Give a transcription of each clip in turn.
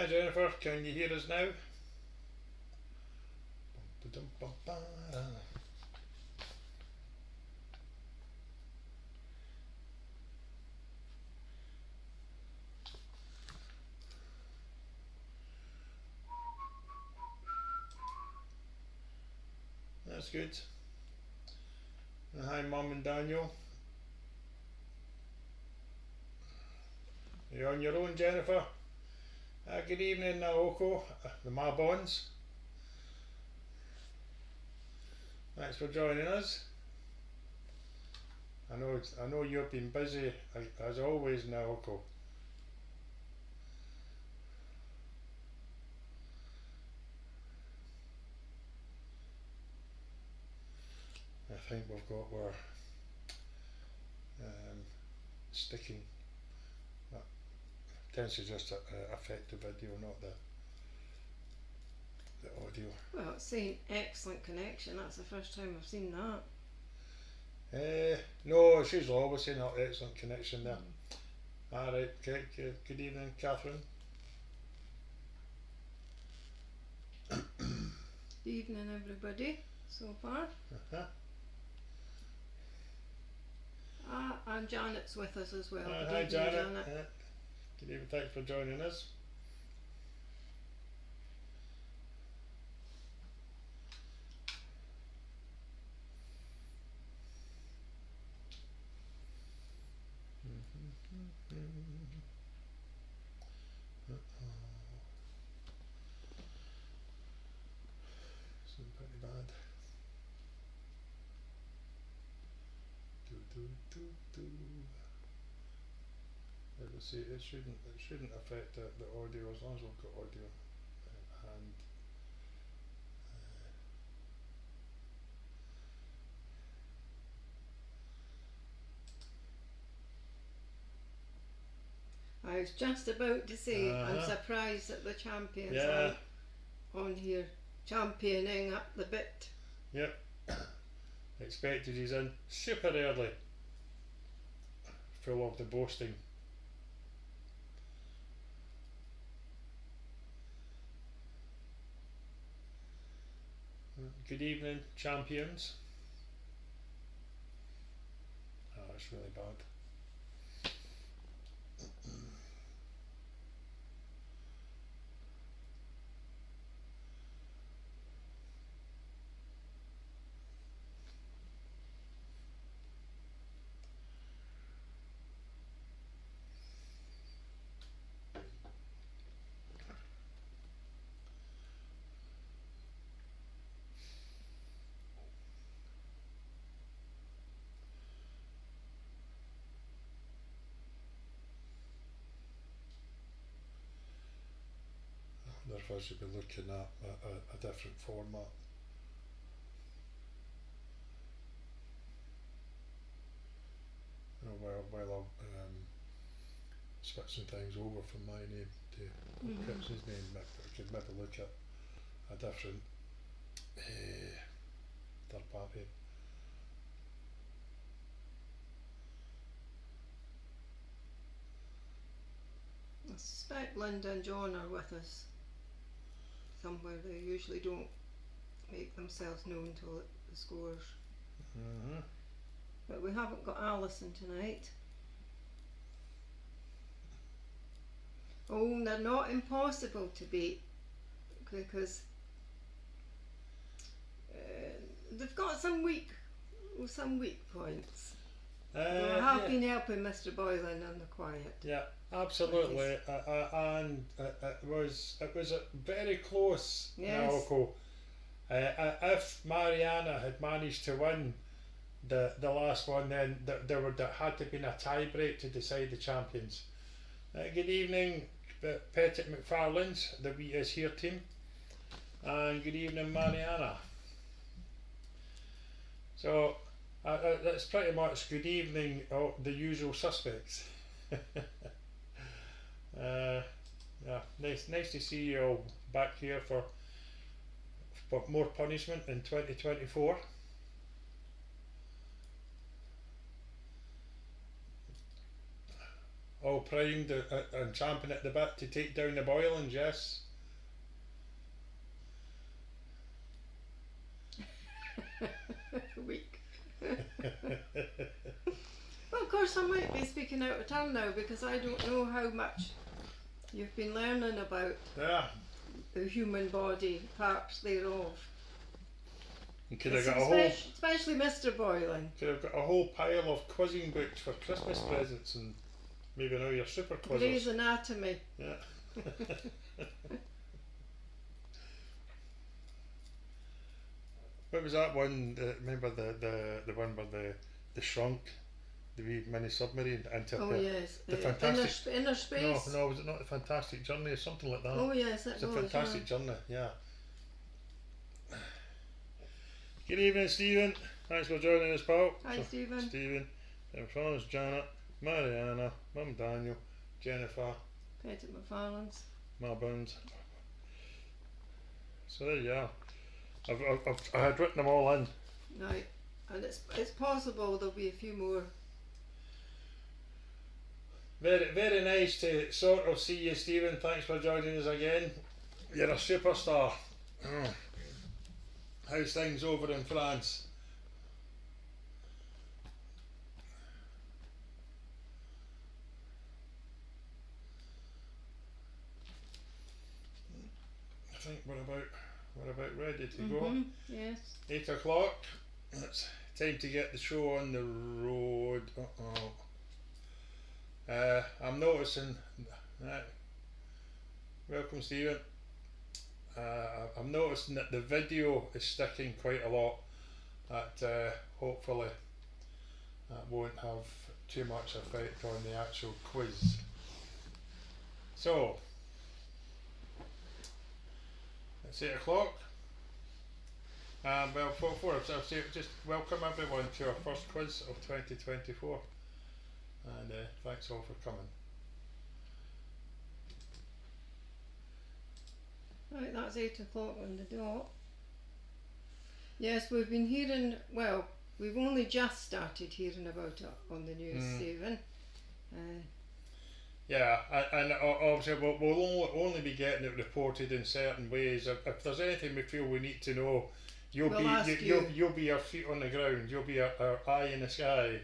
Hi Jennifer, can you hear us now? That's good. Hi Mum and Daniel. You're on your own, Jennifer? Good evening, Naoko, the Mabons. Thanks for joining us. I know you've been busy as always, Naoko. I think we've got our sticking. That tends to just affect the video, not the audio. Well, it's saying excellent connection. That's the first time I've seen that. No, she's always saying excellent connection there. Alright, okay, good evening, Catherine. Good evening, everybody, so far. And Janet's with us as well. Good Hi evening, Janet. Janet. Good evening, thanks for joining us. Seems pretty bad. As I say, it shouldn't affect the audio as long as we've got audio and I was just about to say, I'm surprised that the champions aren't on here championing up the bit. Yep. Expected he's in super early. Full of the boasting. Good evening, champions. Oh, that's really bad. Therefore, I should be looking at a different format. While I'm switching things over from my name to Chris's name, I could maybe look at a different third party. I suspect Linda and John are with us somewhere. They usually don't make themselves known till the scores. But we haven't got Alison tonight. Oh, they're not impossible to beat because they've got some weak points. I have been helping Mr. Boylan on the quiet. Yeah, absolutely, and it was very close. Yes. Naoko. If Mariana had managed to win the last one, then there had to have been a tie break to decide the champions. Good evening, Pettit McFarlane's, the We Is Here team, and good evening, Mariana. So that's pretty much good evening, the usual suspects. Yeah, nice to see you all back here for more punishment in 2024. all primed and champing at the bit to take down the Boylan's, yes. Weak. Well, of course, I might be speaking out of turn now because I don't know how much you've been learning about the human body, parts thereof. Could have got a whole, especially Mr. Boylan. could have got a whole pile of quizzing books for Christmas presents, and maybe now you're super quizzers. Grey's Anatomy. Yeah. What was that one? Remember the one where the shrunk, the wee mini submarine into Yes, the fantastic inner space. No, was it not the Fantastic Journey or something like that? Oh yes, it's a Fantastic Journey. Yeah. Good evening, Stephen. Thanks for joining us, pal. Hi, Stephen. Stephen, Franz, Janet, Mariana, Mum Daniel, Jennifer, Petty McFarlane's, Bones. So there you are. I had written them all in. Right, and it's possible there'll be a few more. Very, very nice to sort of see you, Stephen. Thanks for joining us again. You're a superstar. How's things over in France? I think we're about ready to go. Yes. 8 o'clock. It's time to get the show on the road. I'm noticing. Welcome, Stephen. I'm noticing that the video is sticking quite a lot. That hopefully that won't have too much effect on the actual quiz. So it's 8 o'clock. Well, for just welcome everyone to our first quiz of 2024, and thanks all for coming. Right, that's 8 o'clock on the dot. Yes, we've been hearing, well, we've only just started hearing about it on the news, Stephen. Yeah, and obviously we'll only be getting it reported in certain ways. If there's anything we feel we need to know, you'll be our feet on the ground. You'll be our eye in the sky.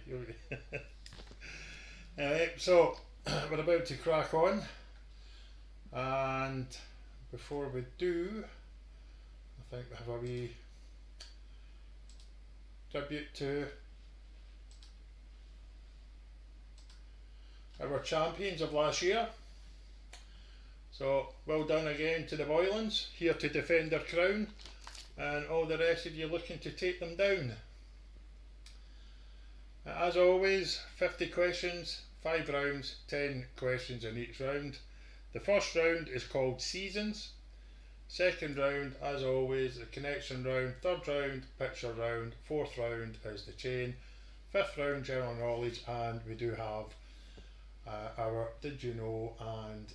So we're about to crack on, and before we do, I think we have a wee tribute to our champions of last year. So well done again to the Boylans, here to defend their crown, and all the rest of you looking to take them down. As always, 50 questions, 5 rounds, 10 questions in each round. The first round is called Seasons. Second round, as always, the connection round. Third round, picture round. Fourth round is the chain. Fifth round, general knowledge, and we do have our Did You Know and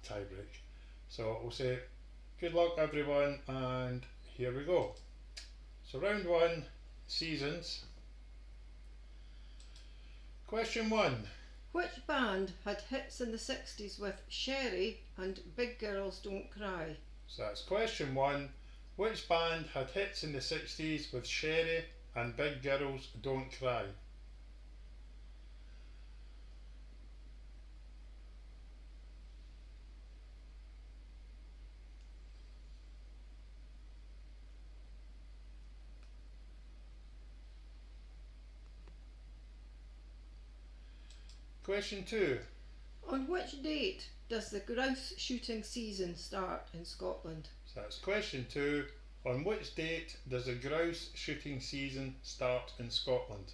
tie break. So we'll say good luck everyone, and here we go. So round 1, Seasons. Question 1. Which band had hits in the 60s with Sherry and Big Girls Don't Cry? So that's question 1. Which band had hits in the 60s with Sherry and Big Girls Don't Cry? Question 2. On which date does the grouse shooting season start in Scotland? So that's question 2. On which date does the grouse shooting season start in Scotland?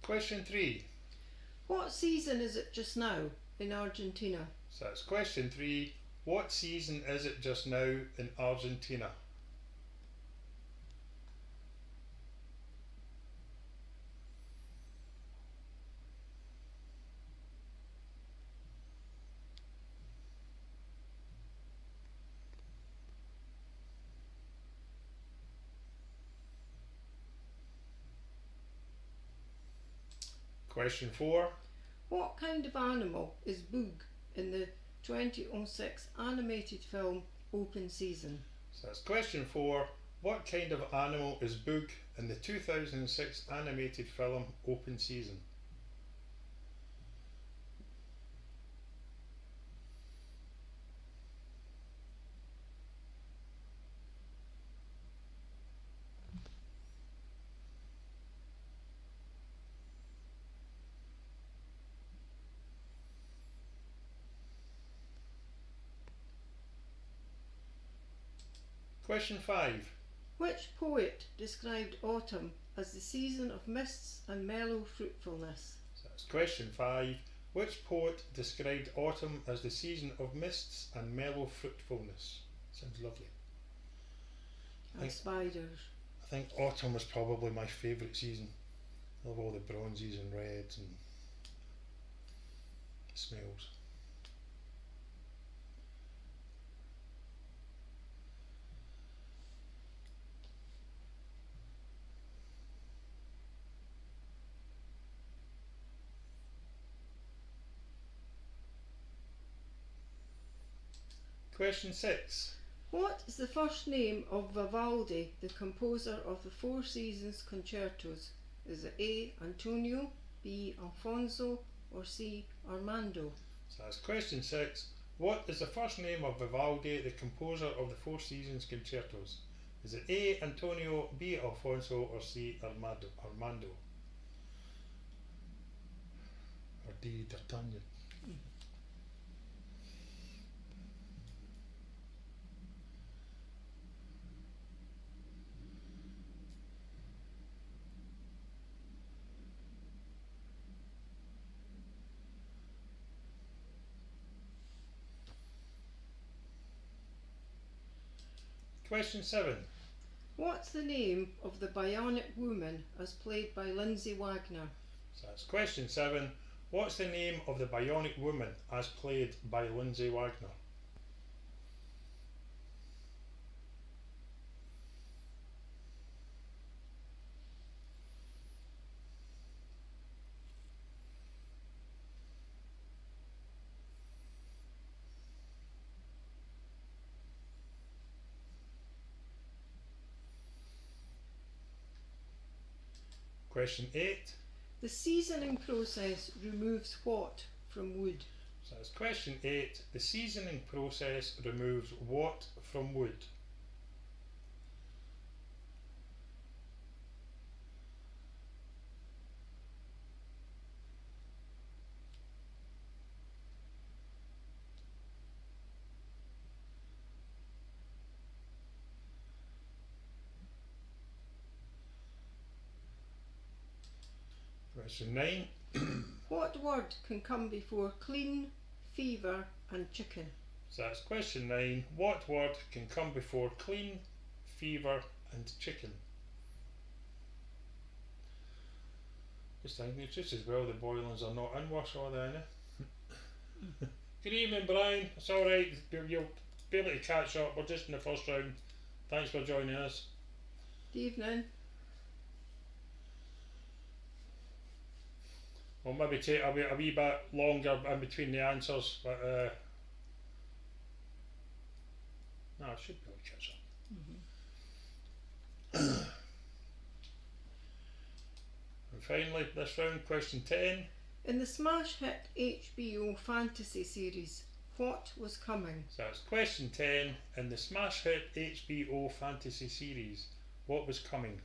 Question 3. What season is it just now in Argentina? So that's question 3. What season is it just now in Argentina? Question 4. What kind of animal is Boog in the 2006 animated film Open Season? So that's question 4. What kind of animal is Boog in the 2006 animated film Open Season? Question 5. Which poet described autumn as the season of mists and mellow fruitfulness? So that's question 5. Which poet described autumn as the season of mists and mellow fruitfulness? Sounds lovely. And spiders. I think autumn was probably my favourite season. I love all the bronzes and reds and smells. Question 6. What is the first name of Vivaldi, the composer of the Four Seasons concertos? Is it A. Antonio, B. Alfonso, or C. Armando? So that's question 6. What is the first name of Vivaldi, the composer of the Four Seasons concertos? Is it A. Antonio, B. Alfonso, or C. Armando? Or D. D'Artagnan? Question 7. What's the name of the Bionic Woman as played by Lindsay Wagner? So that's question 7. What's the name of the Bionic Woman as played by Lindsay Wagner? Question 8. The seasoning process removes what from wood? So that's question 8. The seasoning process removes what from wood? Question 9. What word can come before clean, fever, and chicken? So that's question 9. What word can come before clean, fever, and chicken? Just thinking it's just as well the Boylans are not in worse, are they? Eh? Good evening, Brian. It's alright, you'll be able to catch up. We're just in the first round. Thanks for joining us. Good evening. We'll maybe take a wee bit longer in between the answers, but no, I should be able to catch up. And finally, this round, question 10. In the smash hit HBO fantasy series, what was coming? So that's question 10. In the smash hit HBO fantasy series, what was coming?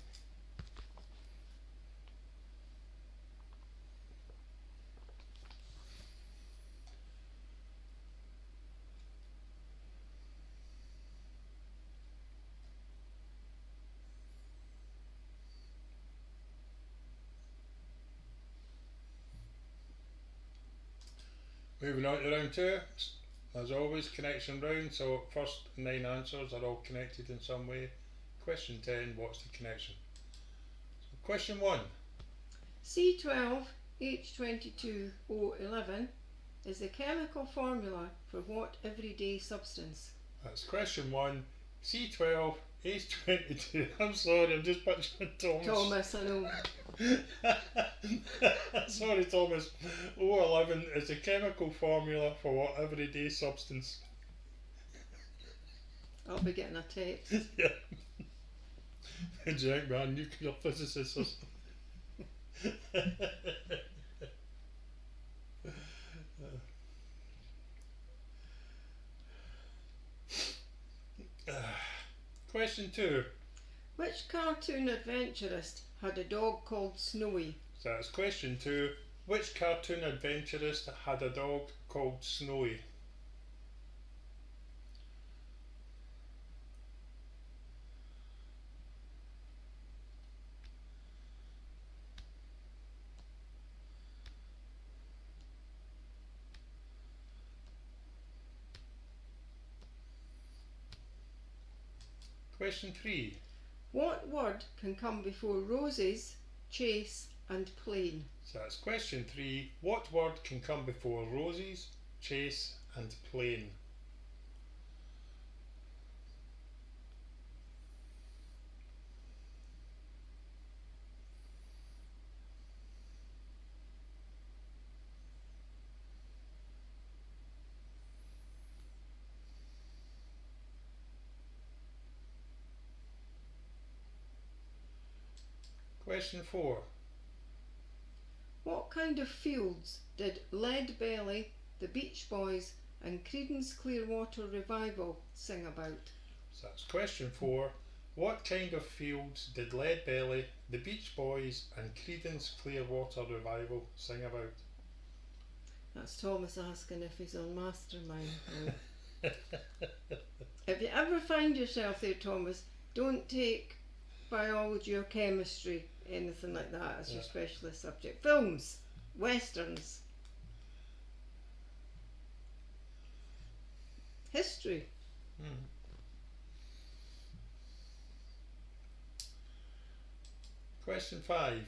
Moving on to round 2, as always, connection round, so first 9 answers are all connected in some way. Question 10, what's the connection? So question 1. C12H22O11 is the chemical formula for what everyday substance? That's question 1. C12 Age 22. I'm sorry, I'm just picturing Thomas. Thomas, I know. Sorry, Thomas. O11 is a chemical formula for what everyday substance? I'll be getting a text. Yeah. Do you think we're a nuclear physicist or something? Question 2. Which cartoon adventurist had a dog called Snowy? So that's question 2. Which cartoon adventurist had a dog called Snowy? Question 3. What word can come before roses, chase, and plain? So that's question 3. What word can come before roses, chase, and plain? Question 4. What kind of fields did Lead Belly, the Beach Boys, and Creedence Clearwater Revival sing about? So that's question 4. What kind of fields did Lead Belly, the Beach Boys, and Creedence Clearwater Revival sing about? That's Thomas asking if he's on Mastermind. If you ever find yourself there, Thomas, don't take biology or chemistry, anything like that as your specialist subject. Films, westerns, history. Question 5.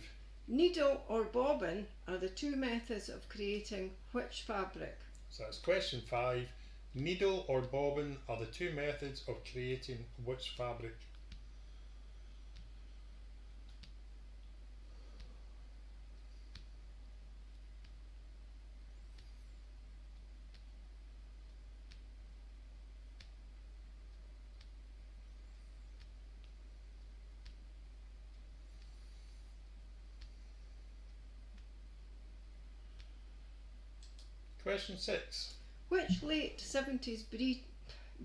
Needle or bobbin are the two methods of creating which fabric? So that's question 5. Needle or bobbin are the two methods of creating which fabric? Question 6. Which late 70s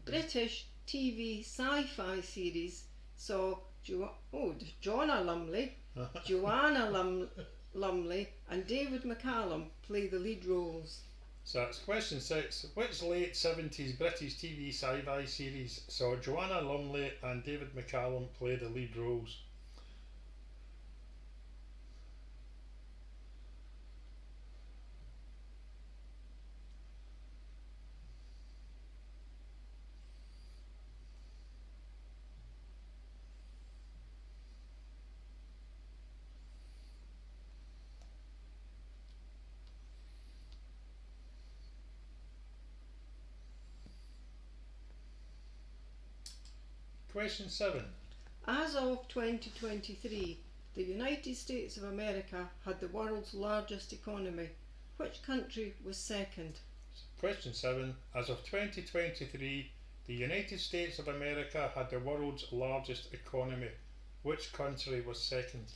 British TV sci-fi series saw Joanna Lumley, Lumley and David McCallum play the lead roles? So that's question 6. Which late 70s British TV sci-fi series saw Joanna Lumley and David McCallum play the lead roles? Question 7. As of 2023, the United States of America had the world's largest economy. Which country was second? Question 7. As of 2023, the United States of America had the world's largest economy. Which country was second?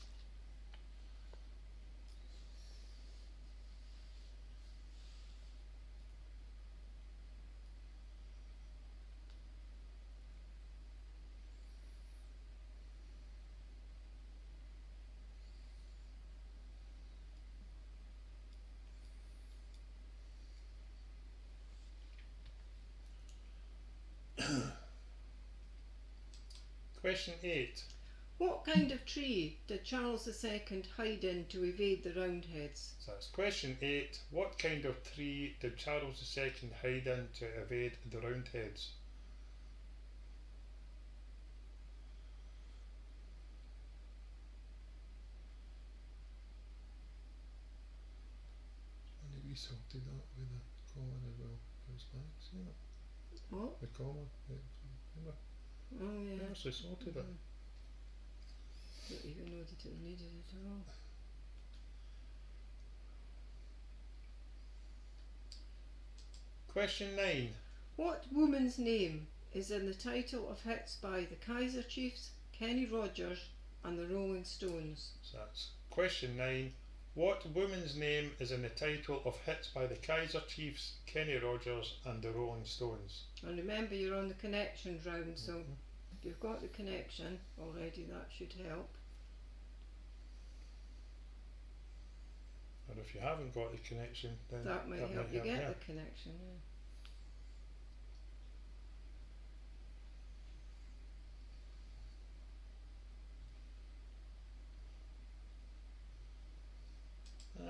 Question 8. What kind of tree did Charles II hide in to evade the Roundheads? So that's question 8. What kind of tree did Charles II hide in to evade the Roundheads? And we sorted that with the common as well. It's back, see that? What? The common. Remember? Oh They yeah. actually sorted it. Don't even know that it needed it at all. Question 9. What woman's name is in the title of hits by the Kaiser Chiefs, Kenny Rogers, and the Rolling Stones? So that's question 9. What woman's name is in the title of hits by the Kaiser Chiefs, Kenny Rogers, and the Rolling Stones? And remember, you're on the connections round, so if you've got the connection already, that should help. Or if you haven't got the connection, then That might help you get yeah. the connection.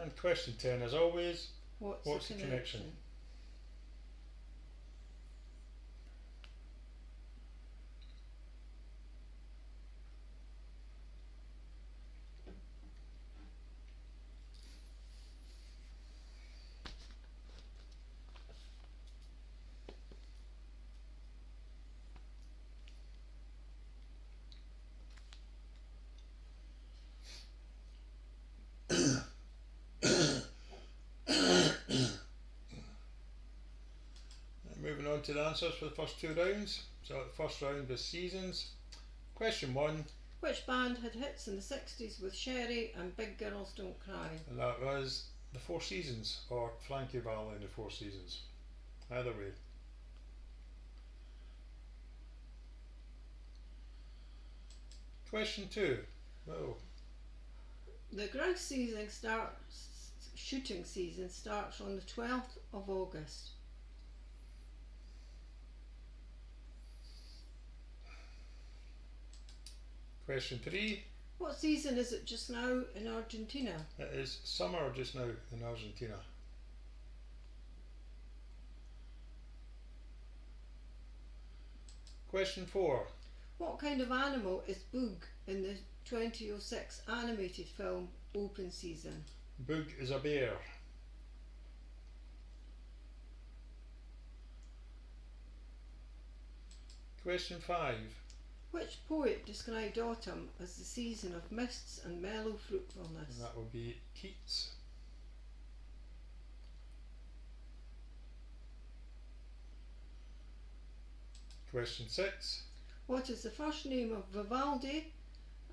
And question 10, as always, What's the connection? Moving on to the answers for the first 2 rounds. So the first round was seasons. Question 1, Which band had hits in the 60s with Sherry and Big Girls Don't Cry? and that was the Four Seasons, or Frankie Valli and the Four Seasons. Either way. Question 2. Well, The grouse season shooting season starts on the 12th of August. question 3. What season is it just now in Argentina? It is summer just now in Argentina. Question 4. What kind of animal is Boog in the 2006 animated film Open Season? Boog is a bear. Question 5. Which poet described autumn as the season of mists and mellow fruitfulness? And that will be Keats. Question 6. What is the first name of Vivaldi?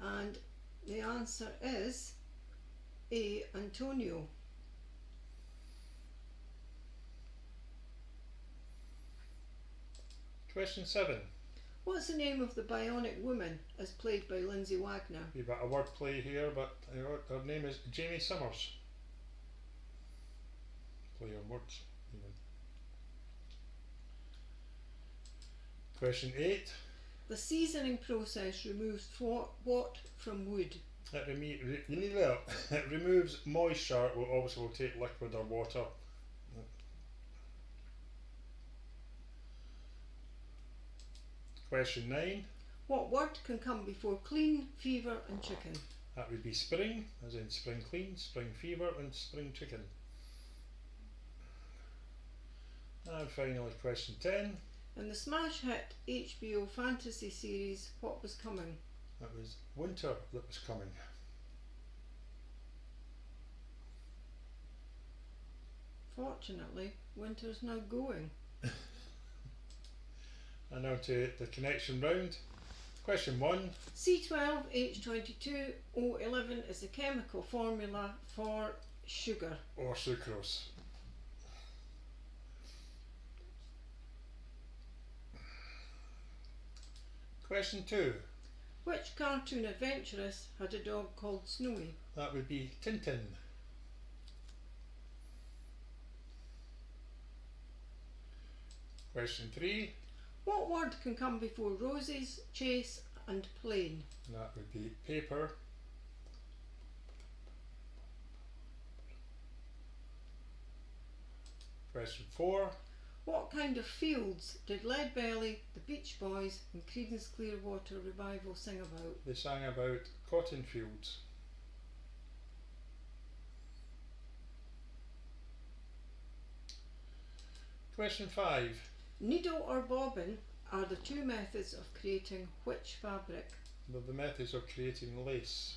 And the answer is A. Antonio. Question 7. What's the name of the bionic woman as played by Lindsay Wagner? We've got a word play here, but her name is Jamie Summers. Play on words, even. Question 8. The seasoning process removes what from wood? It removes moisture. Will obviously will take liquid or water. Question 9. What word can come before clean, fever and chicken? That would be spring, as in spring clean, spring fever, and spring chicken. And finally, question 10. In the smash hit HBO fantasy series, what was coming? That was winter that was coming. Fortunately, winter's now going. And now to the connection round. Question 1. C12H22O11 is the chemical formula for sugar. Or sucrose. Question 2. Which cartoon adventuress had a dog called Snowy? That would be Tintin. Question 3. What word can come before roses, chase and plain? That would be paper. Question 4. What kind of fields did Leadbelly, the Beach Boys and Creedence Clearwater Revival sing about? They sang about cotton fields. Question 5. Needle or bobbin are the two methods of creating which fabric? The methods of creating lace.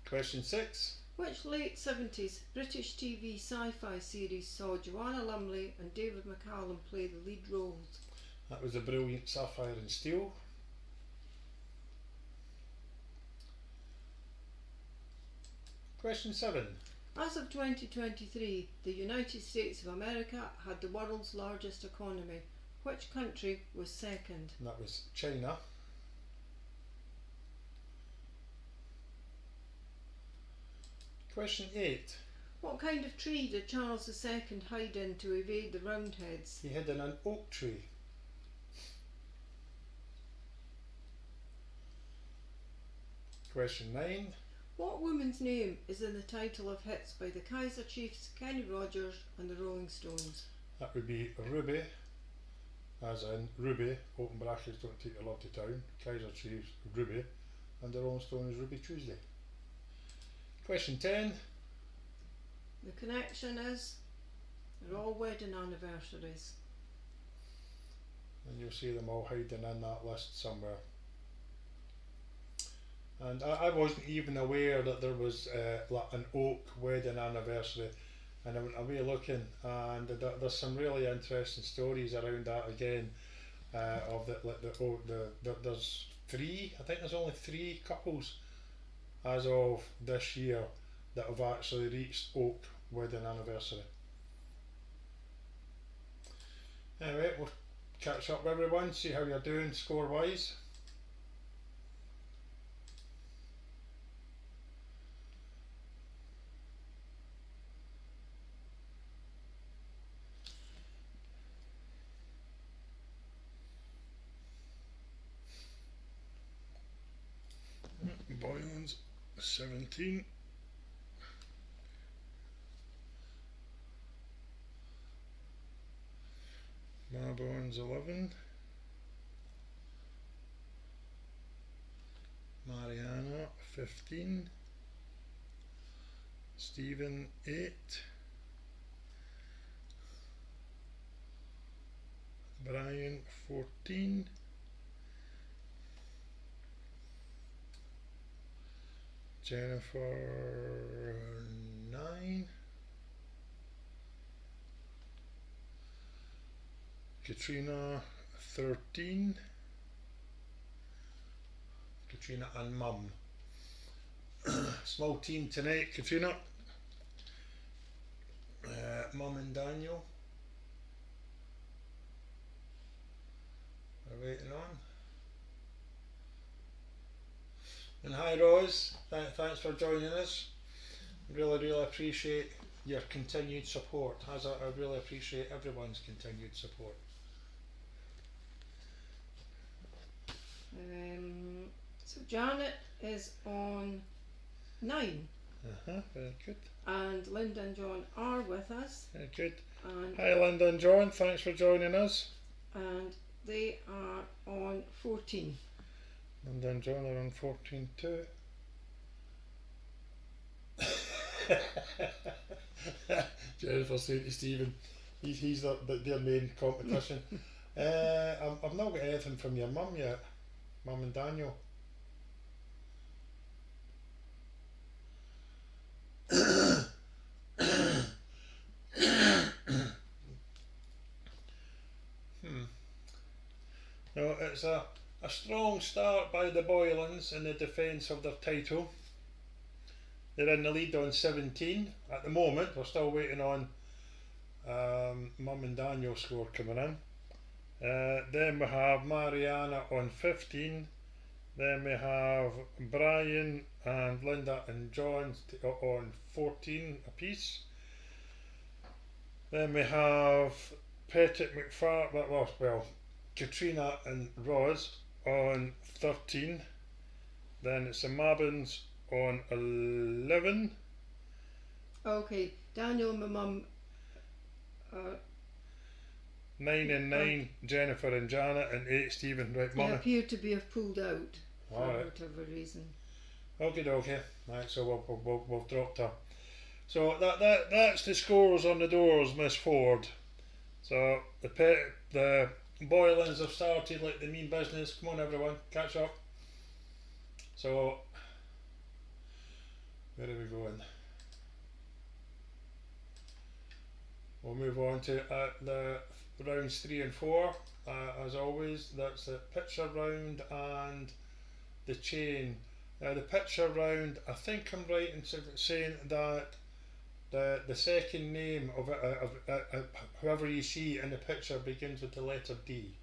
Question 6. Which late 70s British TV sci-fi series saw Joanna Lumley and David McCallum play the lead roles? That was the brilliant Sapphire and Steel. Question 7. As of 2023, the United States of America had the world's largest economy. Which country was second? And that was China. Question 8. What kind of tree did Charles II hide in to evade the Roundheads? He hid in an oak tree. Question 9. What woman's name is in the title of hits by the Kaiser Chiefs, Kenny Rogers and the Rolling Stones? That would be Ruby, as in Ruby, open brackets, don't take your love to town, Kaiser Chiefs, Ruby, and the Rolling Stones, Ruby Tuesday. Question 10. The connection is they're all wedding anniversaries. And you'll see them all hiding in that list somewhere. And I wasn't even aware that there was like an oak wedding anniversary, and I went away looking, and there's some really interesting stories around that again. Of there's three. I think there's only 3 couples as of this year that have actually reached oak wedding anniversary. Anyway, we'll catch up with everyone, see how you're doing score wise. Boylan's 17. Marborn's 11. Mariana 15. Stephen 8. Brian 14. Jennifer 9. Katrina 13. Katrina and Mum. Small team tonight, Katrina. Mum and Daniel are waiting on. And hi Rose, thanks for joining us. Really appreciate your continued support, as I really appreciate everyone's continued support. So Janet is on 9. Very good. And Linda and John are with us. Very good. And hi Linda and John, thanks for joining us. And they are on 14. Linda and John are on 14 too. Jennifer saying to Stephen, he's their main competition. I've not got anything from your mum yet, Mum and Daniel. No, it's a strong start by the Boylans in the defence of their title. They're in the lead on 17 at the moment. We're still waiting on Mum and Daniel's score coming in. Then we have Mariana on 15. Then we have Brian and Linda and John on 14 apiece. Then we have Pettit McFarlane, well, Katrina and Roz on 13. Then it's the Mabins on 11. Okay, Daniel and my mum. 9 and 9, Jennifer and Janet, and 8, Stephen. Right, They Mum. appear to be pulled out for Alright. whatever reason. Okay. Right, so we've dropped her. So that's the scores on the doors, Miss Ford. So the boilings have started like the mean business. Come on, everyone, catch up. So where are we going? We'll move on to the rounds 3 and 4. As always, that's the picture round and the chain. Now the picture round, I think I'm right in saying that the second name of whoever you see in the picture begins with the letter D.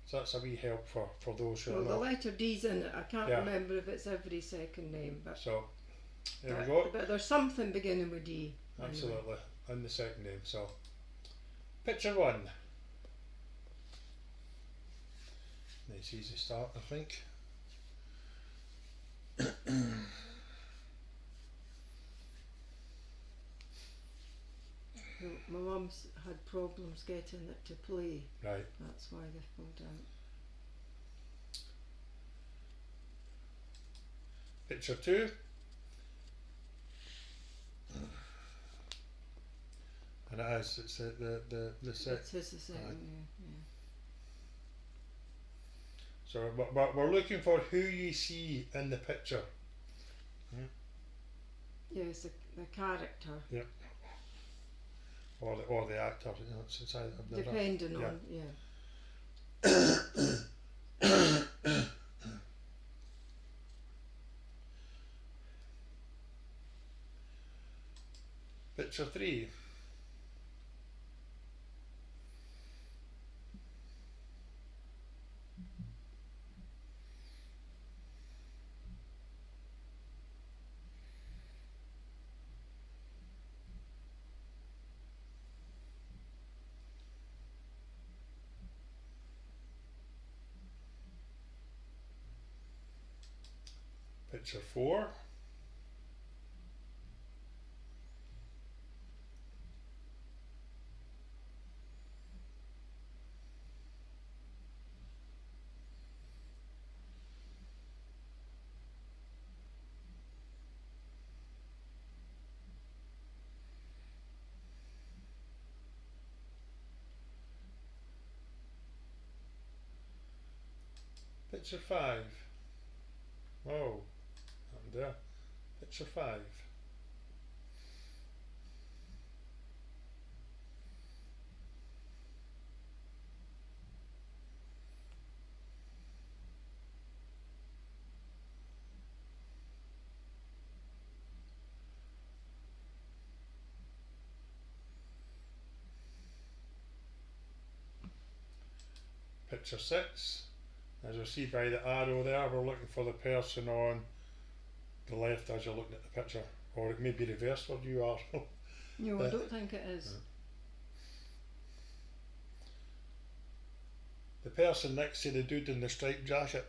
So that's a wee help for those who are Well, the not. letter D's in it. I can't Yeah. remember if it's every second name, but So there we go. but there's something beginning with D. Absolutely, Anyway. and the second name. So picture 1. Nice easy start, I think. My mum's had problems getting it to play. Right. That's why they've pulled out. Picture 2. And it is, it's the set. It's his the second, yeah. So but we're looking for who you see in the picture. Yes, the character. Yep. Or the actor, you know, it's either Depending on, Picture 3. Picture 4. Picture 5. Oh, and there. Picture 5. Picture 6. As you'll see by the arrow there, we're looking for the person on the left as you're looking at the picture. Or it may be reversed where you are. No, I don't think it is. The person next to the dude in the striped jacket.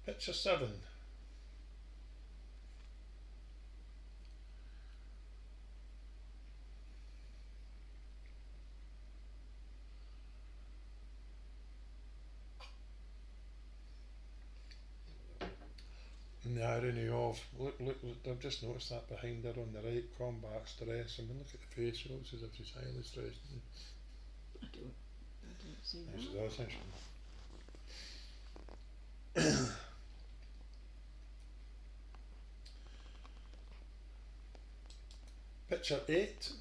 Picture 7. And the irony of, look, I've just noticed that behind her on the right, combat stress. I mean, look at the face, she looks as if she's highly stressed. I don't see Yes, that. it does, actually. Picture 8.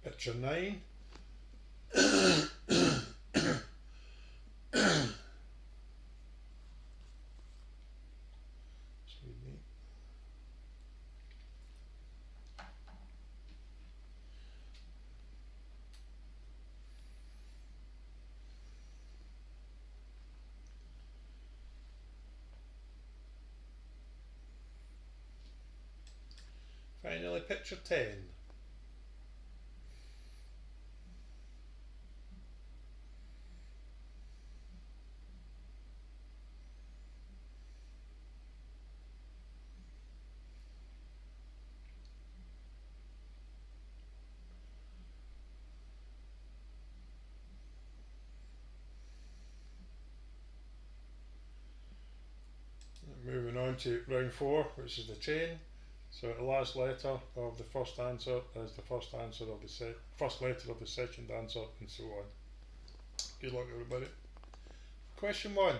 Picture 9. Excuse me. at picture 10. Moving on to round 4, which is the chain. So the last letter of the first answer is the first answer of the first letter of the second answer, and so on. Good luck, everybody. Question 1.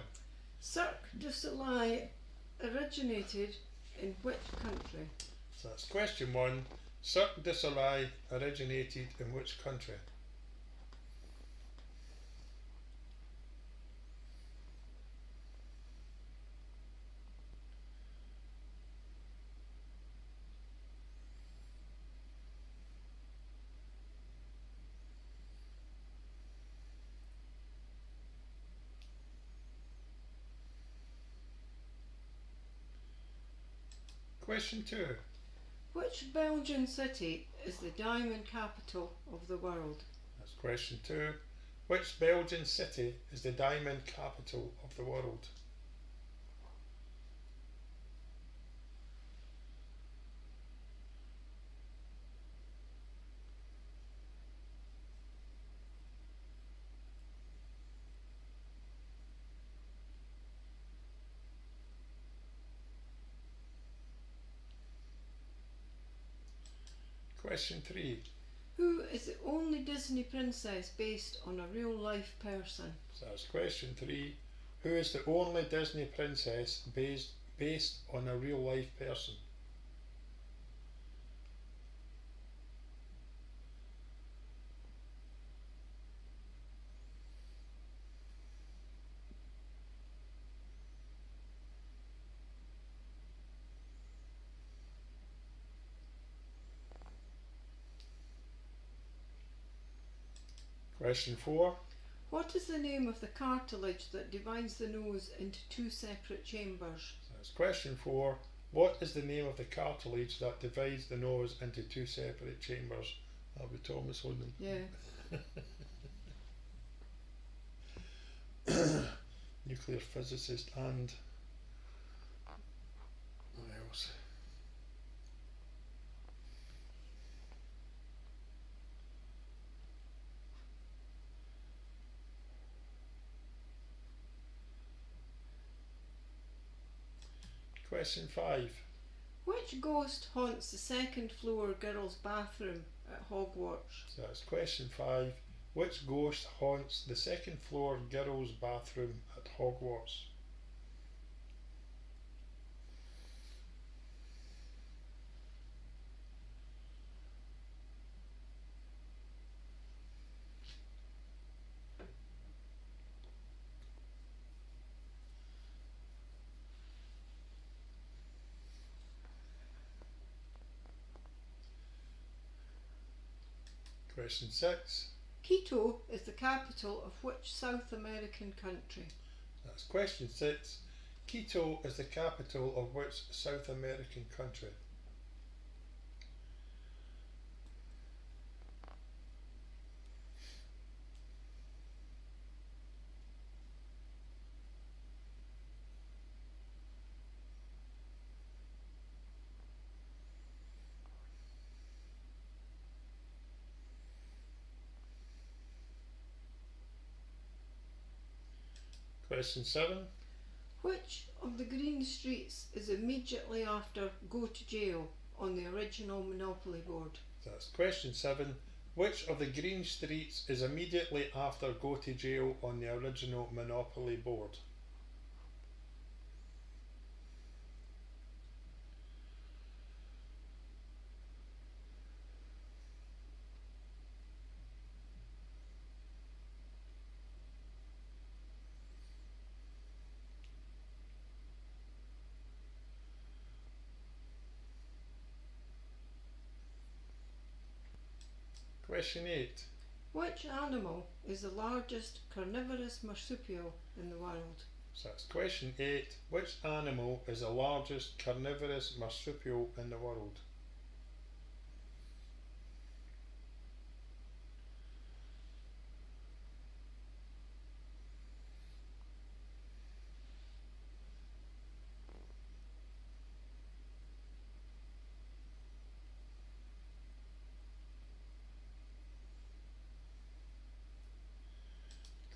Cirque du Soleil originated in which country? So that's question 1. Cirque du Soleil originated in which country? Question 2. Which Belgian city is the diamond capital of the world? That's question 2. Which Belgian city is the diamond capital of the world? Question 3. Who is the only Disney princess based on a real life person? So that's question 3. Who is the only Disney princess based on a real life person? Question 4. What is the name of the cartilage that divides the nose into two separate chambers? So that's question 4. What is the name of the cartilage that divides the nose into two separate chambers? That'll be Thomas Holding. Yeah. Nuclear physicist and what else? Question 5. Which ghost haunts the second floor girls' bathroom at Hogwarts? So that's question 5. Which ghost haunts the second floor girls' bathroom at Hogwarts? Question 6. Quito is the capital of which South American country? That's question 6. Quito is the capital of which South American country? Question 7. Which of the green streets is immediately after Go to Jail on the original Monopoly board? That's question 7. Which of the green streets is immediately after Go to Jail on the original Monopoly board? Question 8. Which animal is the largest carnivorous marsupial in the world? So that's question 8. Which animal is the largest carnivorous marsupial in the world?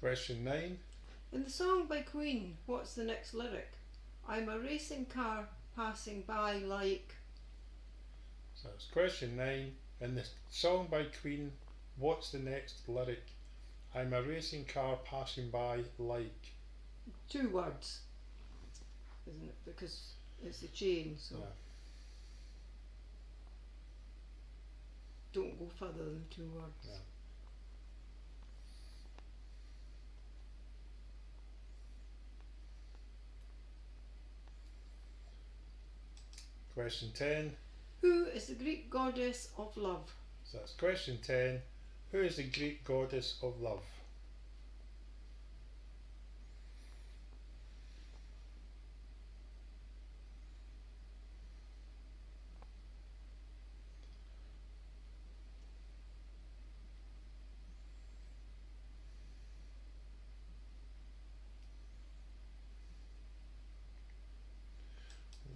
Question 9. In the song by Queen, what's the next lyric? I'm a racing car passing by like... So it's question 9. In the song by Queen, what's the next lyric? I'm a racing car passing by like... 2 words, isn't it? Because it's a chain, so Yeah. don't go further than 2 words. Yeah. Question 10. Who is the Greek goddess of love? So that's question 10. Who is the Greek goddess of love?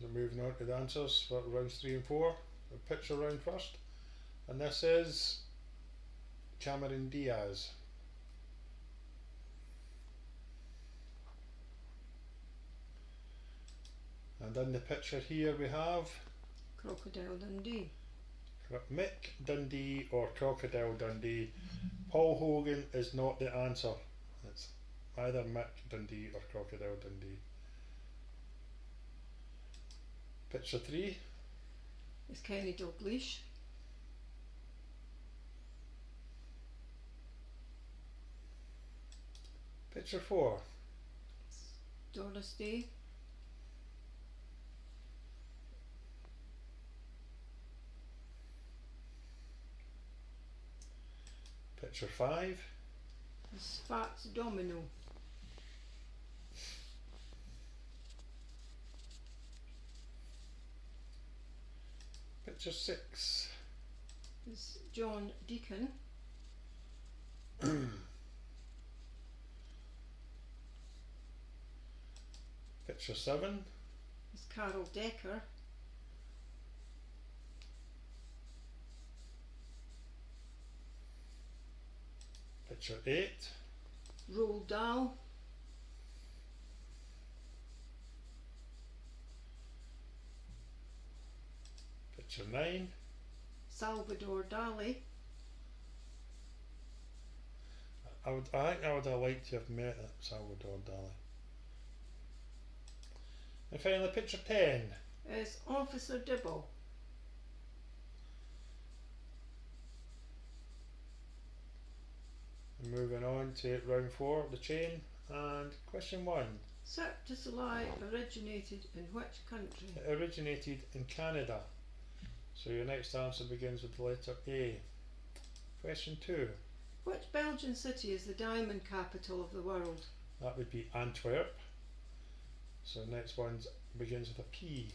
So moving on to the answers for rounds 3 and 4. The picture round first. And this is Cameron Diaz. And in the picture here we have Crocodile Dundee. Mick Dundee or Crocodile Dundee. Paul Hogan is not the answer. It's either Mick Dundee or Crocodile Dundee. Picture 3. It's Kenny Dalglish. Picture 4. Doris Day. Picture 5. It's Fats Domino. Picture 6. It's John Deacon. Picture 7. It's Carol Decker. Picture 8. Roald Dahl. Picture 9. Salvador Dali. I think I would have liked to have met Salvador Dali. And finally, picture 10. It's Officer Dibble. And moving on to round 4, the chain, and question 1. Cirque du Soleil originated in which country? It originated in Canada. So your next answer begins with the letter A. Question 2. Which Belgian city is the diamond capital of the world? That would be Antwerp. So the next one begins with a P.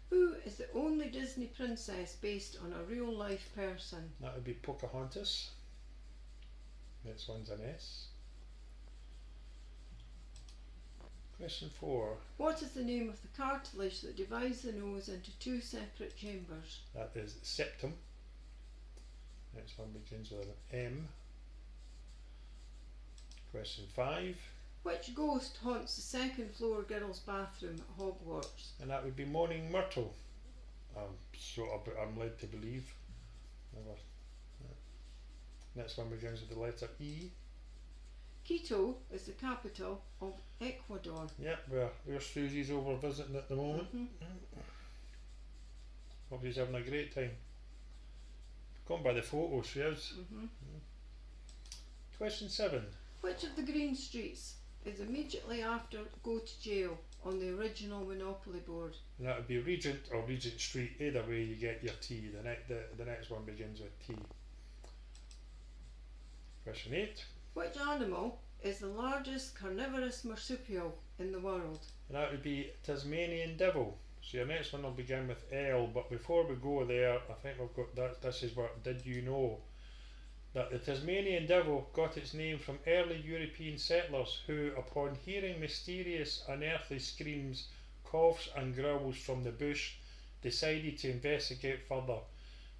Who is the only Disney princess based on a real life person? That would be Pocahontas. Next one's an S. Question 4. What is the name of the cartilage that divides the nose into 2 separate chambers? That is septum. Next one begins with an M. Question 5. Which ghost haunts the second floor girls' bathroom at Hogwarts? And that would be Moaning Myrtle. I'm led to believe. Never. Next one begins with the letter E. Quito is the capital of Ecuador. Yep, where Susie's over visiting at the moment. Hope she's having a great time. Gone by the photos, she is. Question 7. Which of the green streets is immediately after Go to Jail on the original Monopoly board? And that would be Regent or Regent Street. Either way you get your T. The next one begins with T. Question 8. Which animal is the largest carnivorous marsupial in the world? And that would be Tasmanian Devil. So your next one will begin with L, but before we go there, I think we've got that. This is what did you know that the Tasmanian Devil got its name from early European settlers who, upon hearing mysterious unearthly screams, coughs and growls from the bush, decided to investigate further.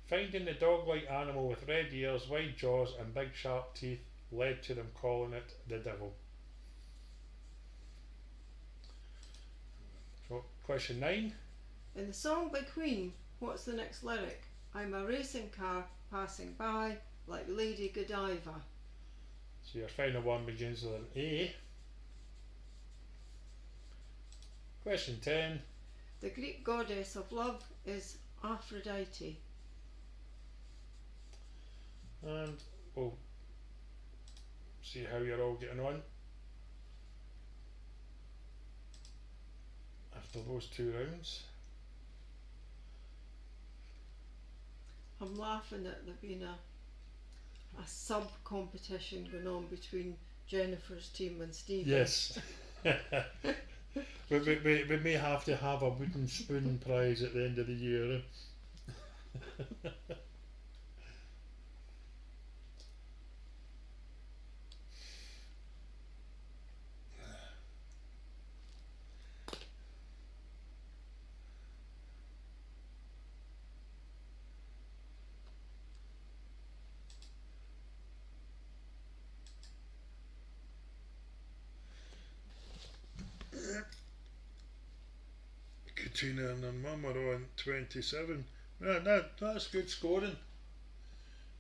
Finding the dog-like animal with red ears, wide jaws and big sharp teeth, led to them calling it the devil. So, question 9. In the song by Queen, what's the next lyric? I'm a racing car passing by like Lady Godiva. So your final one begins with an A. Question 10. The Greek goddess of love is Aphrodite. And we'll see how you're all getting on after those 2 rounds. I'm laughing at there being a sub competition going on between Jennifer's team and Stephen. Yes. we may have to have a wooden spoon prize at the end of the year. Katrina and her mum are on 27. That's good scoring.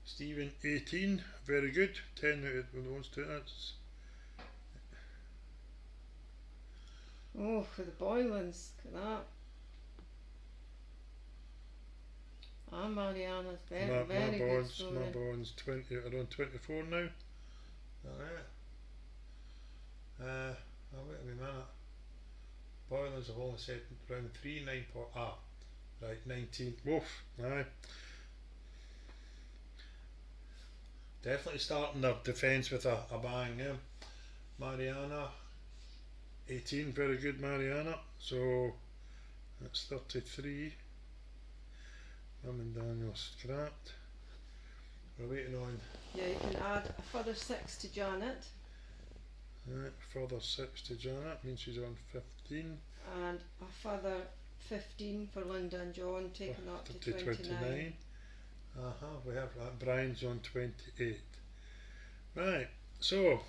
Stephen 18, very good. 10 out of those 2. That's Oh, for the Boylans, look at that. Ah, Mariana's very good Bonds, scoring. my bonds 20 are on 24 now. Alright. Oh, wait a minute. Boilers have only said round 3, 9 point. Right, 19. Woof, aye. Definitely starting their defence with a bang, yeah. Mariana, 18, very good Mariana. So that's 33. Mum and Daniel scrapped. We're waiting on. Yeah, you can add a further 6 to Janet. Right, further 6 to Janet, means she's on 15. And a further 15 for Linda and John, taking up to 29. We have that. Brian's on 28. Right, so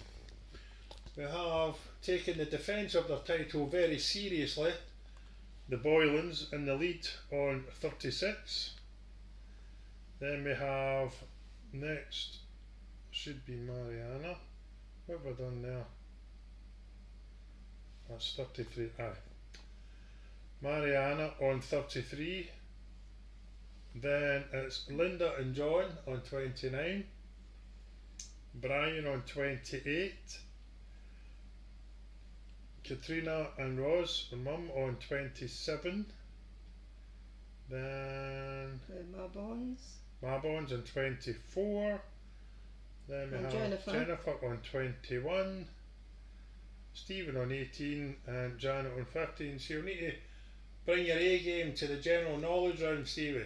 we have taken the defence of their title very seriously. The Boylans in the lead on 36. Then we have next should be Mariana. What have I done there? That's 33. Mariana on 33. Then it's Linda and John on 29. Brian on 28. Katrina and Roz, the mum, on 27. Then Mabon's on 24. Then we And have Jennifer on 21. Stephen on 18 and Janet on 15. So you'll need to bring your A game to the general knowledge round, Stevie.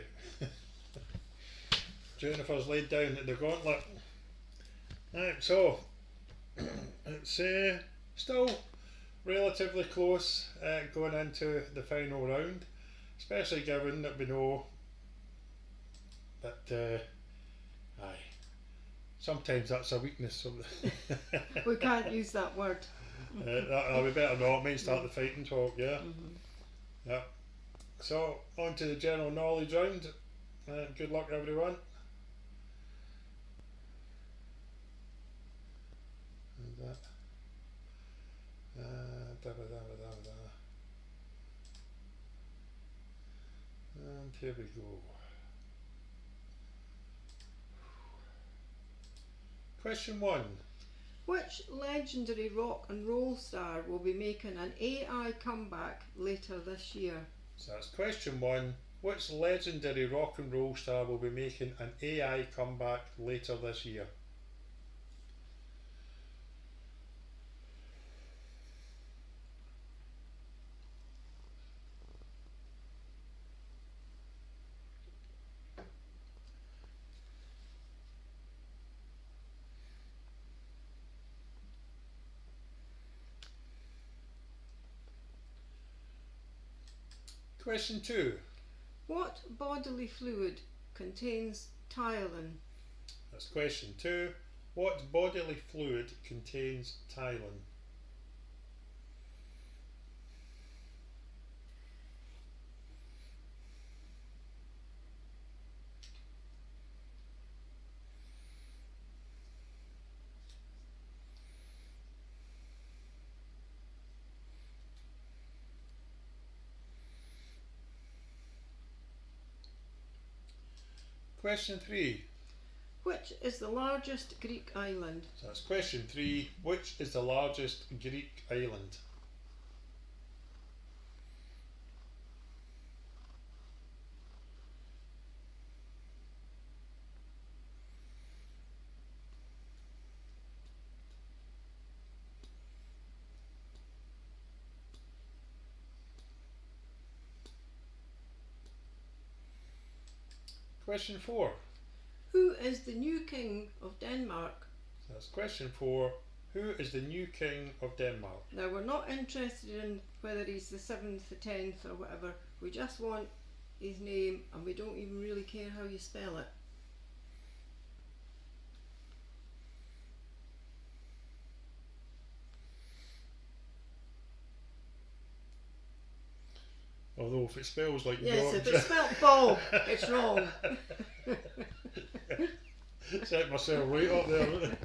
Jennifer's laid down at the gauntlet. Right, so it's still relatively close going into the final round, especially given that we know that sometimes that's a weakness. We can't use that word. That'll be better not. It might start the fighting talk, yeah. Yeah. So on to the general knowledge round. Good luck, everyone. And that. And here we go. Question 1. Which legendary rock and roll star will be making an AI comeback later this year? So that's question 1. Which legendary rock and roll star will be making an AI comeback later this year? Question 2. What bodily fluid contains ptyalin? That's question 2. What bodily fluid contains Tylin? Question 3. Which is the largest Greek island? So that's question 3. Which is the largest Greek island? Question 4. Who is the new king of Denmark? So that's question 4. Who is the new king of Denmark? Now, we're not interested in whether he's the 7th, the 10th, or whatever. We just want his name, and we don't even really care how you spell it. Although if it spells like Yes, George, if it's spelled Bob, it's wrong. set myself right up there.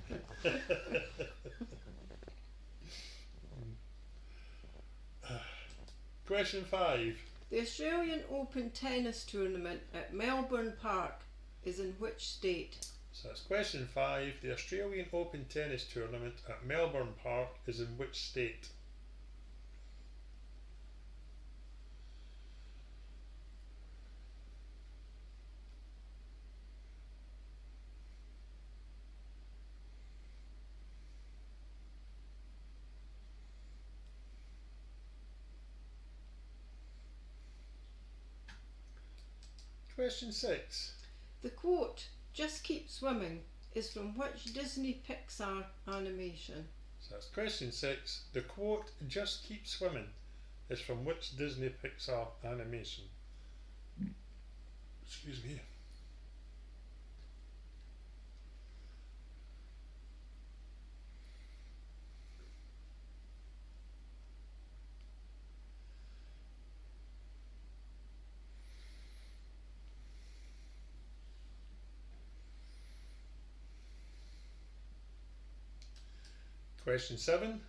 Question 5. The Australian Open tennis tournament at Melbourne Park is in which state? So that's question 5. The Australian Open tennis tournament at Melbourne Park is in which state? Question 6. The quote, "Just keep swimming," is from which Disney Pixar animation? So that's question 6. The quote, "Just keep swimming," is from which Disney Pixar animation? Excuse me. Question 7.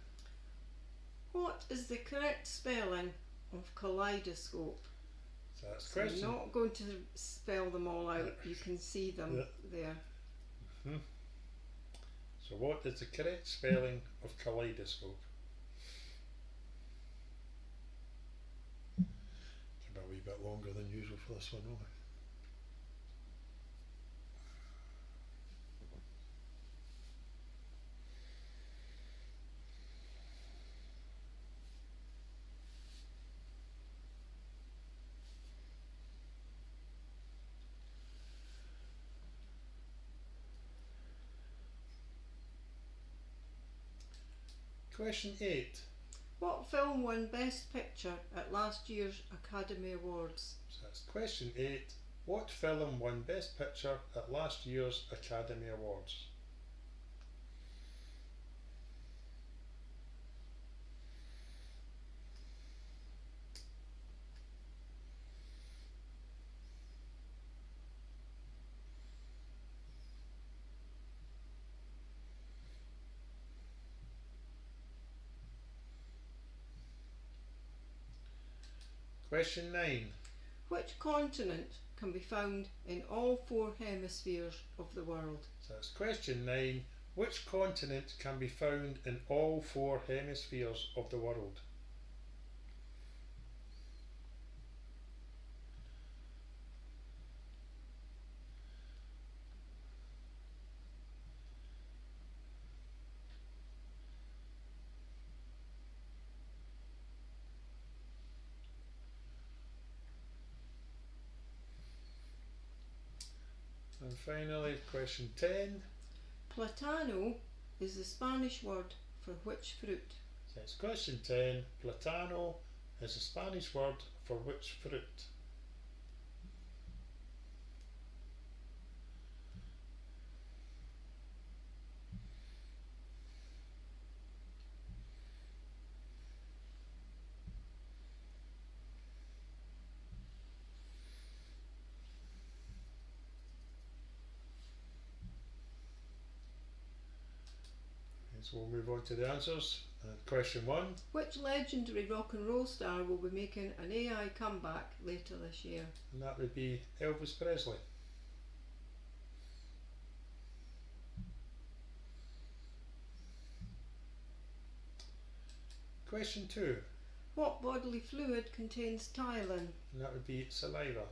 What is the correct spelling of kaleidoscope? So that's So I'm question. not going to spell them all out, you can see them there. So what is the correct spelling of kaleidoscope? It's a wee bit longer than usual for this one, won't it? Question 8. What film won Best Picture at last year's Academy Awards? So that's question 8. What film won Best Picture at last year's Academy Awards? Question 9. Which continent can be found in all 4 hemispheres of the world? So that's question 9. Which continent can be found in all 4 hemispheres of the world? And finally, question 10. Platano is the Spanish word for which fruit? So it's question 10. Platano is a Spanish word for which fruit? So we'll move on to the answers. Question 1. Which legendary rock and roll star will be making an AI comeback later this year? And that would be Elvis Presley. Question 2. What bodily fluid contains Tylen? And that would be saliva.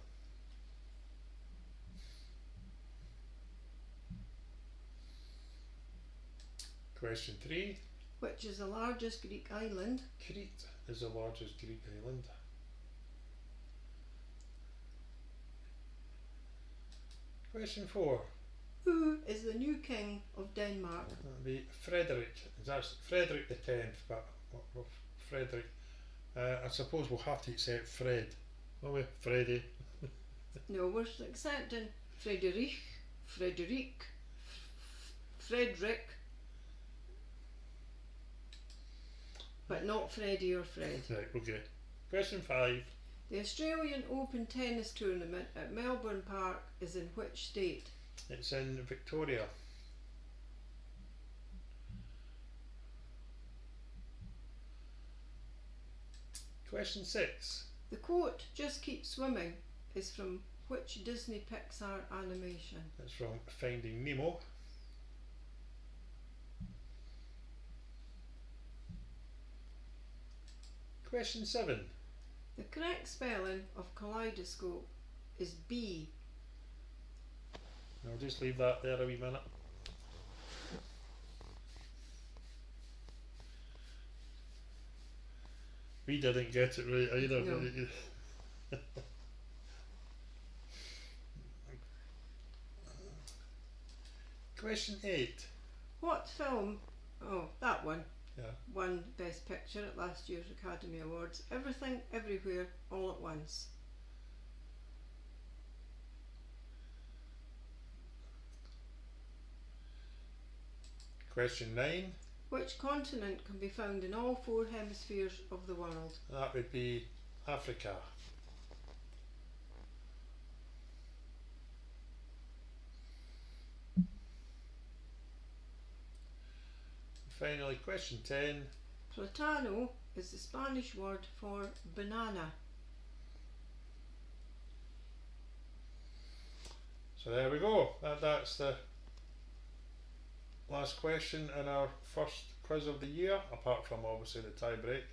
Question 3. Which is the largest Greek island? Crete is the largest Greek island. Question 4. Who is the new king of Denmark? That would be Frederick. That's Frederick the 10th, but Frederick. I suppose we'll have to accept Fred. Will we? Freddie. No, we're accepting Frederick, Frederick, Frederick, but not Freddie or Fred. Right, okay. Question 5. The Australian Open tennis tournament at Melbourne Park is in which state? It's in Victoria. Question 6. The quote, "Just keep swimming," is from which Disney Pixar animation? It's from Finding Nemo. Question 7. The correct spelling of kaleidoscope is B. I'll just leave that there a wee minute. We didn't get it right either. No. Question 8. What film, that one, Yeah. won Best Picture at last year's Academy Awards? Everything, Everywhere, All at Once. Question 9. Which continent can be found in all 4 hemispheres of the world? That would be Africa. Finally, question 10. Platano is the Spanish word for banana. So there we go. That's the last question in our first quiz of the year, apart from obviously the tie break.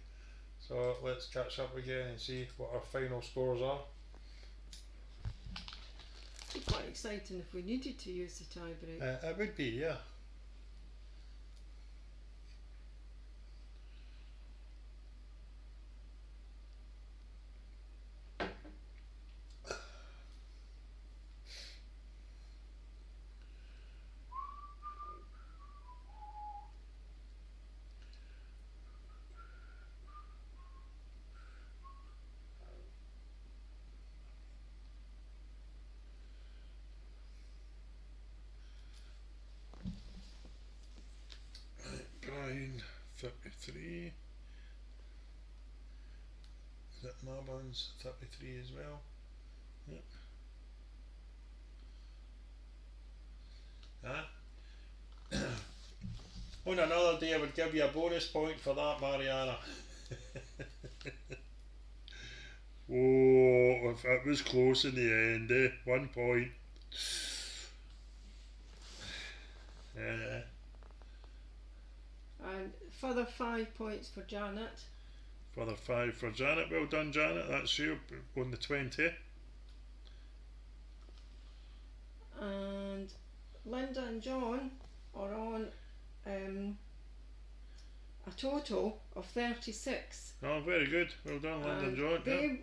So let's catch up again and see what our final scores are. It'd be quite exciting if we needed to use the tie break. It would be, yeah. Brian 33. Is that Marban's 33 as well? Yep. On another day I would give you a bonus point for that, Mariana. Oh, if it was close in the end, 1 point. And further 5 points for Janet. Further 5 for Janet. Well done, Janet. That's you on the 20. And Linda and John are on a total of 36. Oh, very good. Well done, Linda and John. They,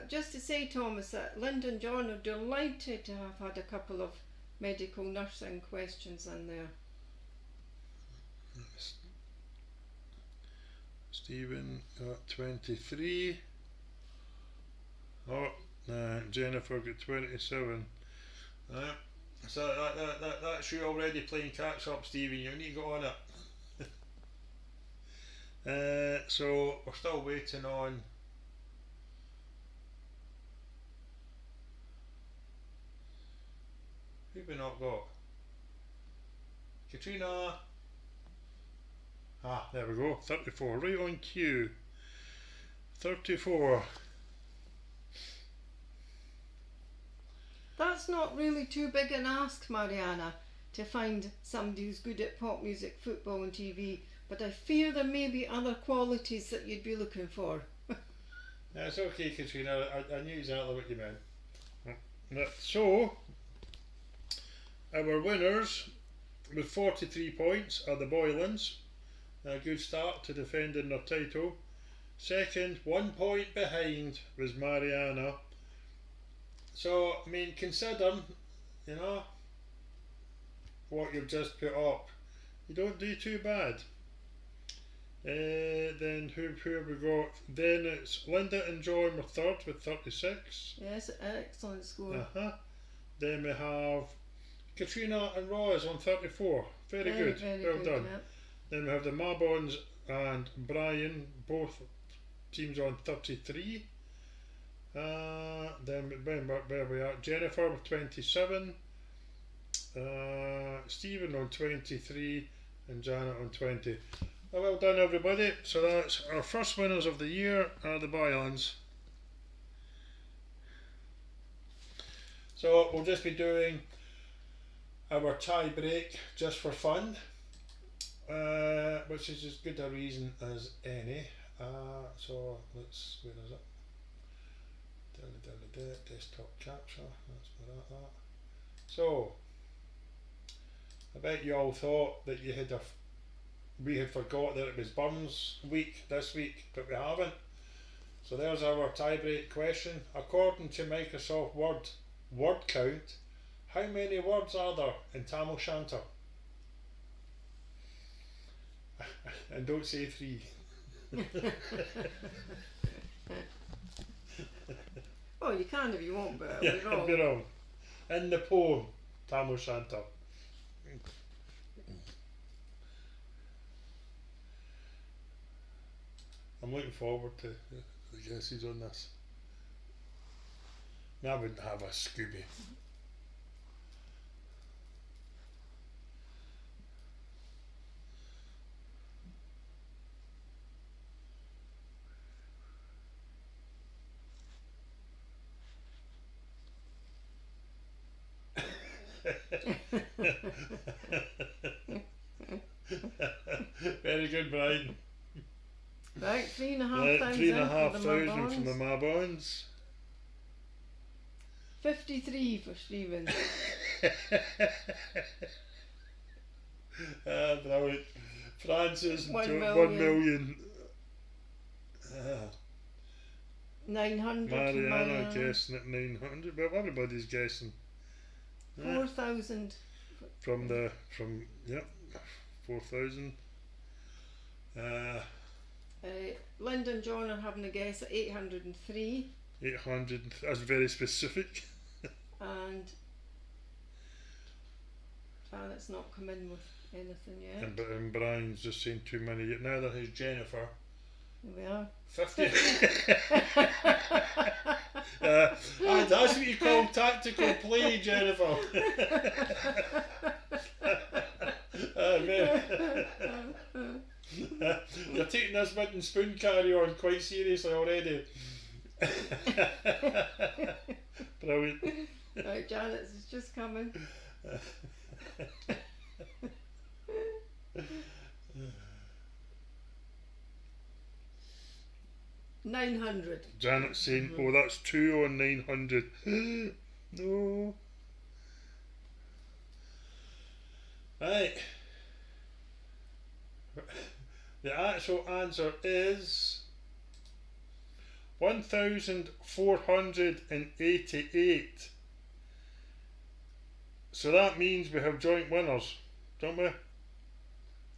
just to say, Thomas, that Linda and John are delighted to have had a couple of medical nursing questions in there. Stephen got 23. Oh, Jennifer got 27. So that's you already playing catch up, Stephen. You need to go on it. So we're still waiting on who we not got? Katrina. Ah, there we go. 34. Right on cue. 34. That's not really too big an ask, Mariana, to find somebody who's good at pop music, football and TV, but I fear there may be other qualities that you'd be looking for. That's okay, Katrina. I knew exactly what you meant. So, our winners with 43 points are the Boylans. A good start to defending their title. Second, 1 point behind, was Mariana. So, I mean, consider, you know, what you've just put up. You don't do too bad. Then who have we got? Then it's Linda and John were third with 36. Yes, excellent score. Then we have Katrina and Roz on 34. Very good. Very Well good, done. yeah. Then we have the Mabons and Brian, both teams on 33. Then where we are, Jennifer with 27. Stephen on 23 and Janet on 20. Well done, everybody. So that's our first winners of the year are the Boylans. So we'll just be doing our tie break just for fun, which is as good a reason as any. So let's, where is it? Desktop capture. That's where that. So I bet you all thought that we had forgot that it was Burns week this week, but we haven't. So there's our tie-break question. According to Microsoft word count, how many words are there in Tamil Shanta? And don't say 3. Oh, you can if you want, but Yeah, we're wrong. you're wrong. In the poem, Tamil Shanta. I'm looking forward to the guesses on this. I wouldn't have a Scooby. Very good, Brian. Right, 3,500 3,500 from from the Mabons. 53 for Stephen. Brilliant. Francis, 1 1 million. 900 for Mariana Mariana. guessing at 900. Well, everybody's guessing. 4,000. From 4,000. Linda and John are having a guess at 803. 800. That's very specific. And Janet's not come in with anything yet. And Brian's just saying too many. Neither has Jennifer. Here we are. 50. That's what you call tactical play, Jennifer. You're taking this wooden spoon carry on quite seriously already. Brilliant. Right, Janet's is just coming. 900. Janet's saying, oh, that's 2 on 900. No. Right. The actual answer is 1,488. So that means we have joint winners, don't we?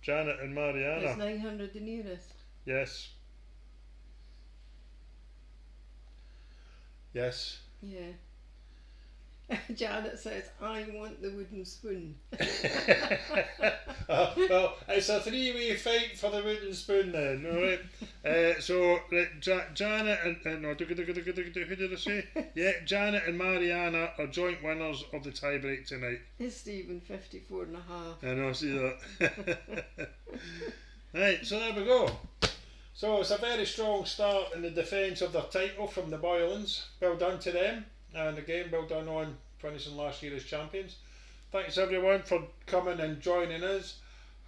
Janet and Mariana. Is 900 the nearest? Yes. Yes. Yeah. Janet says, I want the wooden spoon. Well, it's a three-way fight for the wooden spoon then, alright? So, Janet and no, who did I say? Yeah, Janet and Mariana are joint winners of the tie-break tonight. Is Stephen 54 and a half? I know, see that. Right, so there we go. So it's a very strong start in the defence of their title from the Boylans. Well done to them, and again, well done on finishing last year as champions. Thanks everyone for coming and joining us.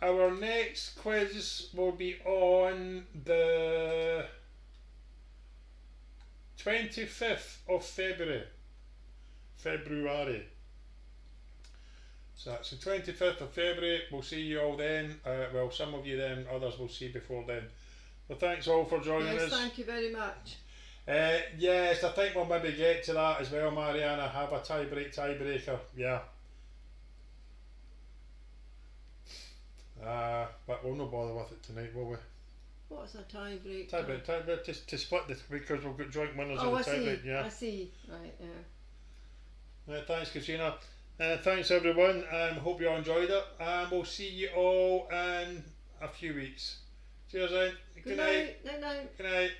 Our next quiz will be on the 25th of February. So that's the 25th of February. We'll see you all then. Well, some of you then, others will see before then. Well, thanks all for joining us. Yes, thank you very much. Yes, I think we'll maybe get to that as well, Mariana. Have a tiebreaker. Yeah. But we'll not bother with it tonight, will we? What's a tiebreak? Tiebreak to split this because we've got joint winners in Oh, the I tiebreak. see. Yeah. I see. Right, yeah. Thanks, Katrina. Thanks everyone. Hope you all enjoyed it. And we'll see you all in a few weeks. Cheers, then. Good night. Night, night. Good night.